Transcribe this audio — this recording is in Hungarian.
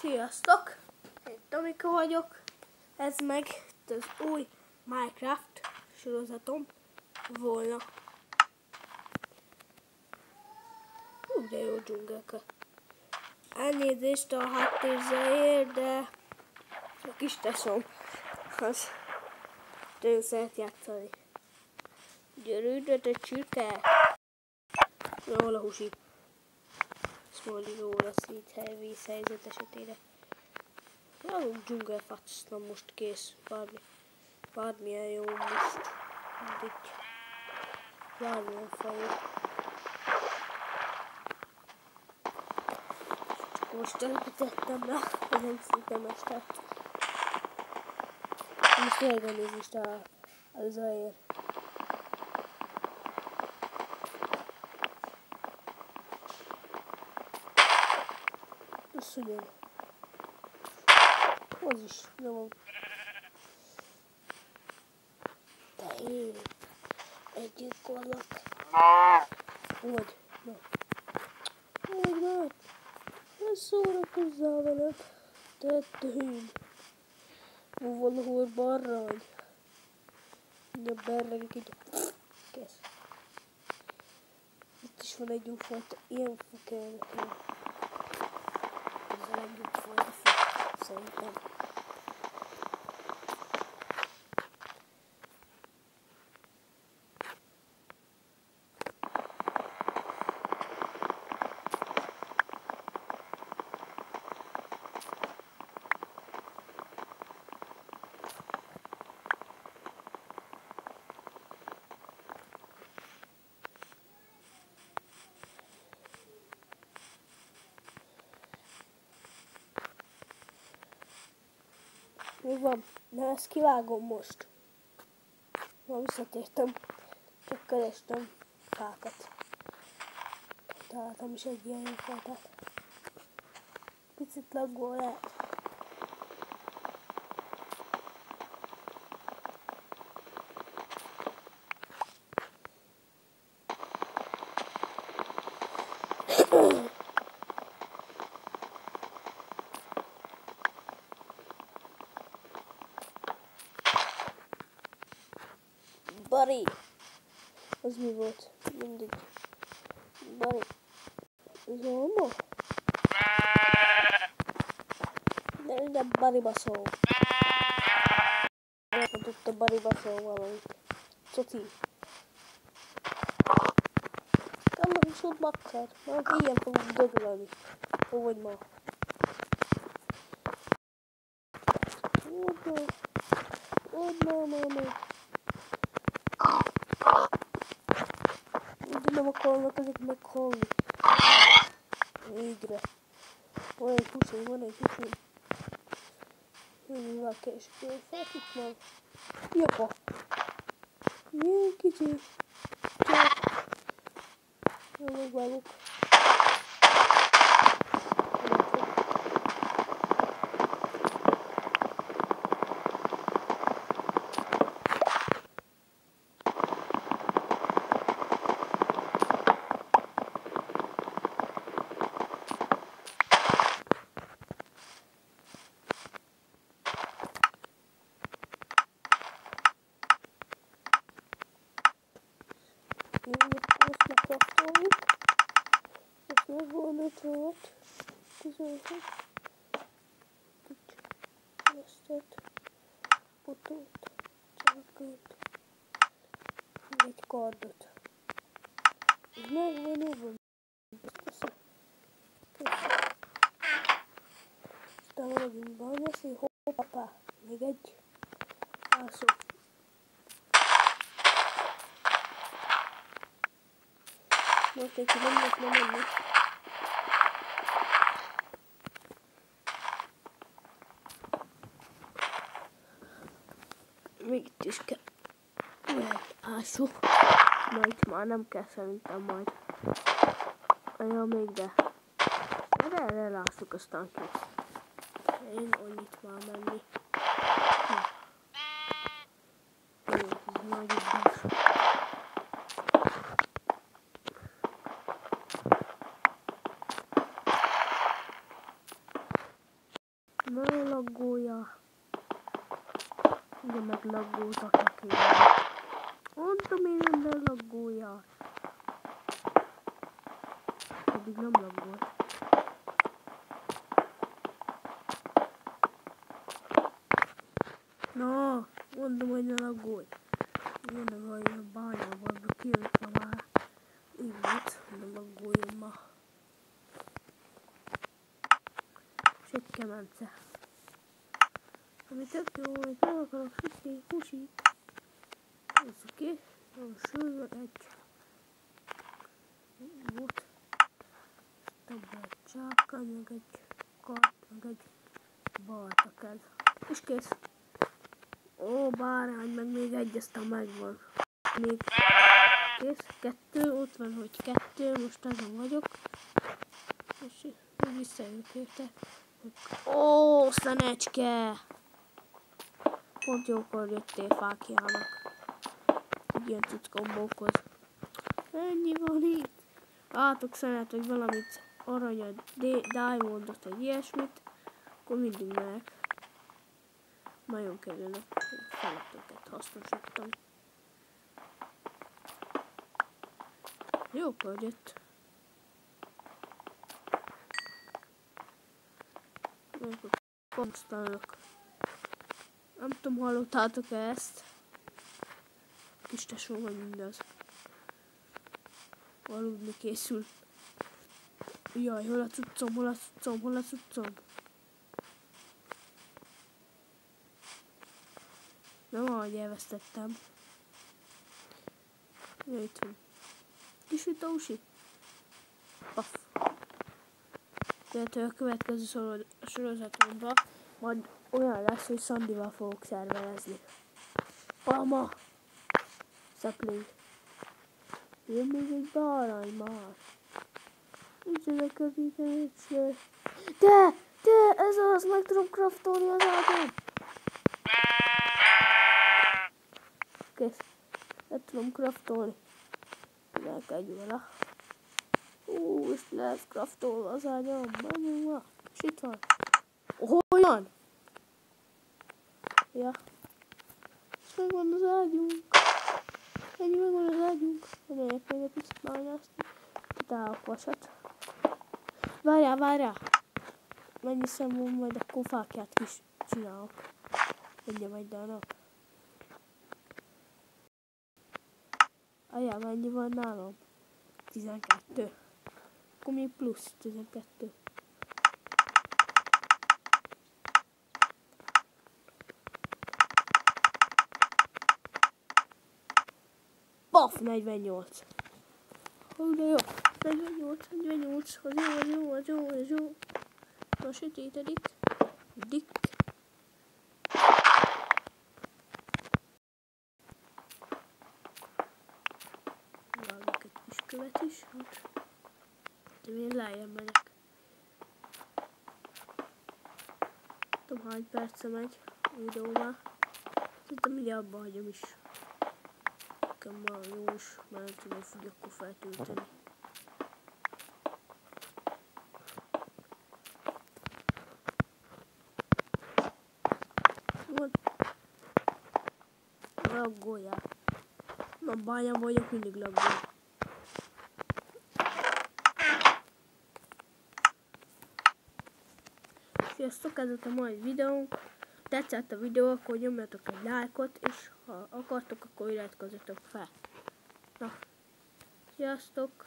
Sziasztok! Én Tomika vagyok. Ez meg az új Minecraft sorozatom volna. De jó dzsungelke. Elnézést a háttérzajért, de a kis tesóm az nagyon szeret játszani. Gyere, te csirke! Hol a husi? Smolly róla vízhelyzet esetére. Nálunk dzsungelfacna most kész. Bármilyen jó most. Mindegy. Bármilyen fajú. Most telepítettem rá, hogy nem szinte mestert. Most tényleg elnézést a zajért. Szügyön. Az is nyomom. De én együttkorlak. Vagy, na. Vagy, na. Ne szórakozzál velem. Te hűn. Valahol balra vagy. Ja, berregek így. Kész. Itt is van egy újfajta. Ilyen fa kell nekem. Ez a legjobb fajta fa. Szerintem. Mi van? De ezt kivágom most. Ma visszatértem. Csak kerestem fákat. Találtam is egy ilyen fajtát. Picit laggol lehet. Bari! Az mi volt? Mindegy. Bari. Ez homo? De Bariba szól. Ott a Bariba szól valamit. Coci. Kamar is ott bakker. Majd ilyen fogunk dögleni. Ó, vagy ma. Oda. De nem akarnak ezek meghalni. Végre. Van egy húsé. Mivel később felkit meg. Japa. Milyen kicsi. Csak. Megvágok. Ezt megkaptoljuk. Ezt megvan 56. 17. Keresztet. Botot. Csákot. Egy kardot. Ez megvan. Aztán maradjunk bányászni. Hoppá. Még egy. Ászó. Most egy nem menni. Még itt is kell. Egy ászú. Majd már nem kell szerintem majd. Ja, még de. Erre lászuk, aztán kész. Én annyit már menni. Jó, nagy is. laggolja. Igen, meg laggoltak neki. Mondtam én, nem ne laggolja. Pedig nem laggolt. Na, mondom, hogy ne laggolj. Jönnek a bányában, kijött ma már. Így volt, ne laggoljon ma. És egy kemence. Ami tök jó, hogy nem akarok sütni, húsit. Ez oké. Sül egy. Volt. Több egy csáka, meg egy kart, meg egy balta kez. És kész. Ó, bárány, meg még egy, aztán megvan. Még kész, 2, ott van, hogy 2, most azon vagyok. És még visszajövök érte. Ó, szenecske! Pont jókor jöttél fákjának. Ilyen tudsz kombókhoz. Ennyi van itt. Látok szenet, hogy valamit aranyat, diamondot, vagy ilyesmit, akkor mindig megyek. Nagyon kerülnek, feletőket hasznosítani. Jókor jött. Jókor konstálok. Nem tudom, hallottátok-e ezt? Kis tesó vagy mindaz. Aludni készül. Jaj, hol a cuccom, hol a cuccom, hol a cuccom? Nem, ahogy elvesztettem. Jaj, itt van. Kis utósi. Paf. Tehát a következő sorozatomban majd olyan lesz, hogy Szandival fogok szervelezni. Palma! Szapling. Jön még egy bárány már. Nincsenek az internetsre. De, ez az, meg tudom craftolni az ágyon. Kész. Meg tudom craftolni. Elkezdjük vele. És lehet craftolva az ágyam. Menjünk már. És itt van. Olyan? Ja. És megvan az ágyunk. Ennyi megvan az ágyunk. Megyek még egy picit bányászni. Kitálok vasat. Várjál. Mennyi szem van, majd akkor fákját is csinálok. Mindjárt egy darab. Ajjá, mennyi van nálam? 12. Akkor még plusz 12. Paf, 48. De jó. 48, az jó. Na, sötétedik. Dik. Vágok egy kis követ is. De én lejjebb megyek. Tudom, hány perce megy a videó már. Szerintem így abba hagyom is. Nekem már jó is, mert nem tudom, hogy akkor feltölteni. Laggoljál. Na, bányám vagyok, mindig laggol. Sziasztok, ez volt a mai videónk. Tetszett a videó, akkor nyomjatok egy lájkot, és ha akartok, akkor iratkozzatok fel. Na, sziasztok!